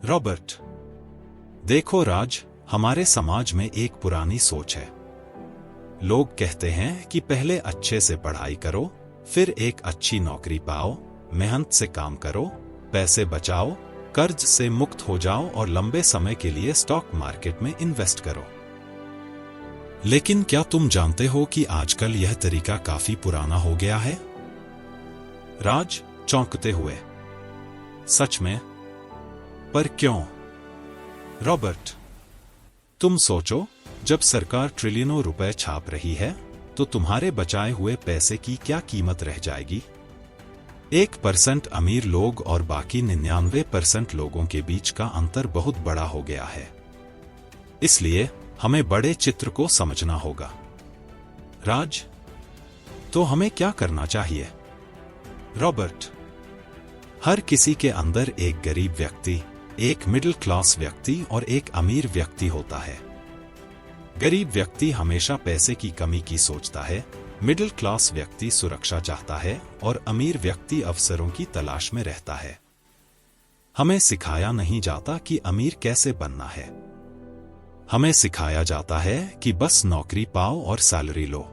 Robert, देखो राज, हमारे समाज में एक पुरानी सोच है। लोग कहते हैं कि पहले अच्छे से पढ़ाई करो, फिर एक अच्छी नौकरी पाओ, मेहनत से काम करो, पैसे बचाओ, कर्ज से मुक्त हो जाओ और लंबे समय के लिए स्टॉक मार्केट में इन्वेस्ट करो। लेकिन क्या तुम जानते हो कि आजकल यह तरीका काफी पुराना हो गया है? राज चौंकते हुए, सच में? पर क्यों? रॉबर्ट, तुम सोचो, जब सरकार ट्रिलियनों रुपए छाप रही है, तो तुम्हारे बचाए हुए पैसे की क्या कीमत रह जाएगी? 1% अमीर लोग और बाकी 99% लोगों के बीच का अंतर बहुत बड़ा हो गया है। इसलिए हमें बड़े चित्र को समझना होगा। राज, तो हमें क्या करना चाहिए? रॉबर्ट, हर किसी के अंदर एक गरीब व्यक्ति, एक मिडिल क्लास व्यक्ति और एक अमीर व्यक्ति होता है। गरीब व्यक्ति हमेशा पैसे की कमी की सोचता है, मिडिल क्लास व्यक्ति सुरक्षा चाहता है और अमीर व्यक्ति अवसरों की तलाश में रहता है। हमें सिखाया नहीं जाता कि अमीर कैसे बनना है। हमें सिखाया जाता है कि बस नौकरी पाओ और सैलरी लो।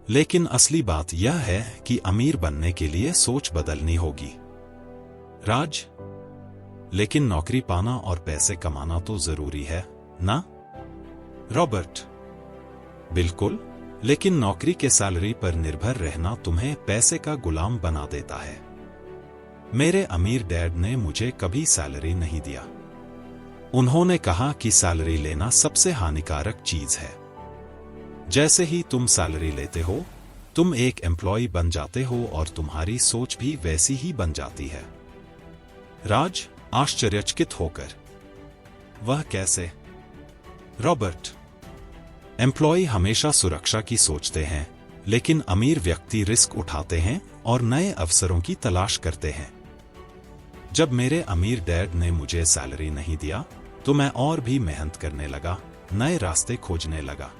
लेकिन असली बात यह है कि अमीर बनने के लिए सोच बदलनी होगी। राज, लेकिन नौकरी पाना और पैसे कमाना तो जरूरी है ना? रॉबर्ट, बिल्कुल, लेकिन नौकरी के सैलरी पर निर्भर रहना तुम्हें पैसे का गुलाम बना देता है। मेरे अमीर डैड ने मुझे कभी सैलरी नहीं दिया। उन्होंने कहा कि सैलरी लेना सबसे हानिकारक चीज है। जैसे ही तुम सैलरी लेते हो, तुम एक एम्प्लॉय बन जाते हो और तुम्हारी सोच भी वैसी ही बन जाती है। राज आश्चर्यचकित होकर, वह कैसे? रॉबर्ट, एम्प्लॉय हमेशा सुरक्षा की सोचते हैं, लेकिन अमीर व्यक्ति रिस्क उठाते हैं और नए अवसरों की तलाश करते हैं। जब मेरे अमीर डैड ने मुझे सैलरी नहीं दिया, तो मैं और भी मेहनत करने लगा, नए रास्ते खोजने लगा।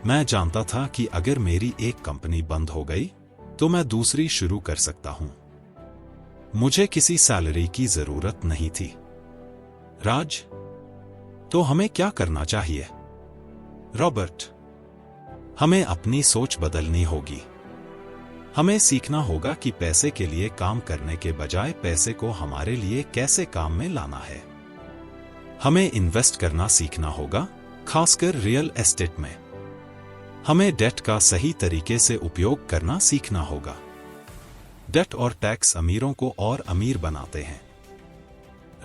मैं जानता था कि अगर मेरी एक कंपनी बंद हो गई, तो मैं दूसरी शुरू कर सकता हूं। मुझे किसी सैलरी की जरूरत नहीं थी। राज, तो हमें क्या करना चाहिए? रॉबर्ट, हमें अपनी सोच बदलनी होगी। हमें सीखना होगा कि पैसे के लिए काम करने के बजाय पैसे को हमारे लिए कैसे काम में लाना है। हमें इन्वेस्ट करना सीखना होगा, खासकर रियल एस्टेट में। हमें डेट का सही तरीके से उपयोग करना सीखना होगा। डेट और टैक्स अमीरों को और अमीर बनाते हैं।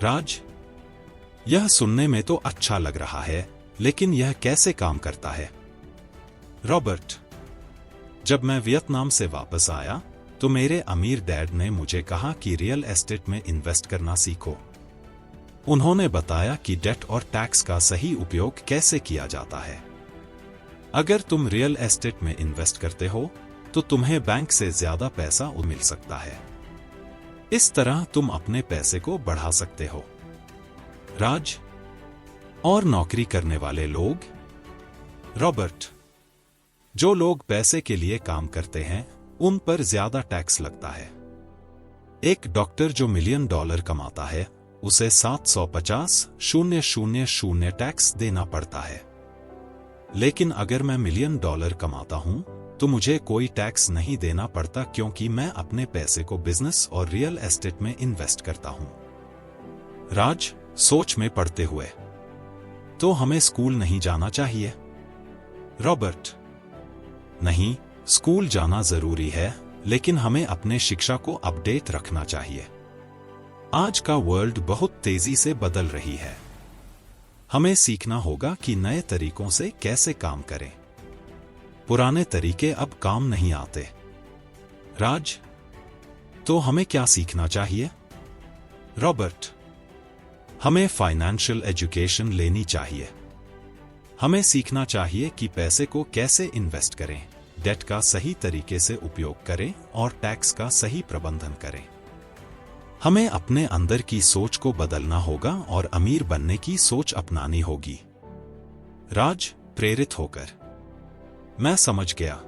राज, यह सुनने में तो अच्छा लग रहा है, लेकिन यह कैसे काम करता है? रॉबर्ट, जब मैं वियतनाम से वापस आया, तो मेरे अमीर डैड ने मुझे कहा कि रियल एस्टेट में इन्वेस्ट करना सीखो। उन्होंने बताया कि डेट और टैक्स का सही उपयोग कैसे किया जाता है। अगर तुम रियल एस्टेट में इन्वेस्ट करते हो, तो तुम्हें बैंक से ज्यादा पैसा मिल सकता है। इस तरह तुम अपने पैसे को बढ़ा सकते हो। राज, और नौकरी करने वाले लोग? रॉबर्ट, जो लोग पैसे के लिए काम करते हैं, उन पर ज्यादा टैक्स लगता है। एक डॉक्टर जो $1 मिलियन कमाता है, उसे 750,000 टैक्स देना पड़ता है। लेकिन अगर मैं $1 मिलियन कमाता हूं, तो मुझे कोई टैक्स नहीं देना पड़ता, क्योंकि मैं अपने पैसे को बिजनेस और रियल एस्टेट में इन्वेस्ट करता हूं। राज सोच में पड़ते हुए, तो हमें स्कूल नहीं जाना चाहिए? रॉबर्ट, नहीं, स्कूल जाना जरूरी है, लेकिन हमें अपने शिक्षा को अपडेट रखना चाहिए। आज का वर्ल्ड बहुत तेजी से बदल रही है। हमें सीखना होगा कि नए तरीकों से कैसे काम करें। पुराने तरीके अब काम नहीं आते। राज, तो हमें क्या सीखना चाहिए? रॉबर्ट, हमें फाइनेंशियल एजुकेशन लेनी चाहिए। हमें सीखना चाहिए कि पैसे को कैसे इन्वेस्ट करें, डेट का सही तरीके से उपयोग करें और टैक्स का सही प्रबंधन करें। हमें अपने अंदर की सोच को बदलना होगा और अमीर बनने की सोच अपनानी होगी। राज प्रेरित होकर, मैं समझ गया।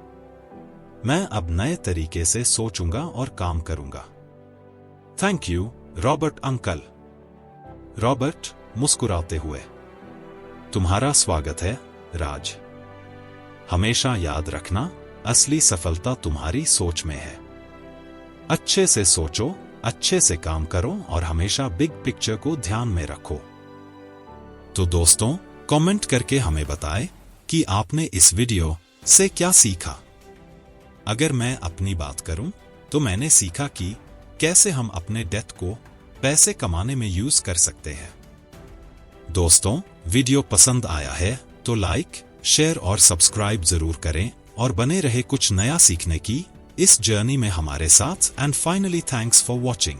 मैं अब नए तरीके से सोचूंगा और काम करूंगा। Thank you, Robert uncle. Robert मुस्कुराते हुए। तुम्हारा स्वागत है, राज। हमेशा याद रखना, असली सफलता तुम्हारी सोच में है। अच्छे से सोचो, अच्छे से काम करो और हमेशा बिग पिक्चर को ध्यान में रखो। तो दोस्तों, कमेंट करके हमें बताएं कि आपने इस वीडियो से क्या सीखा। अगर मैं अपनी बात करूं तो मैंने सीखा कि कैसे हम अपने डेट को पैसे कमाने में यूज कर सकते हैं। दोस्तों, वीडियो पसंद आया है तो लाइक, शेयर और सब्सक्राइब जरूर करें और बने रहे कुछ नया सीखने की इस जर्नी में हमारे साथ। And finally thanks for watching.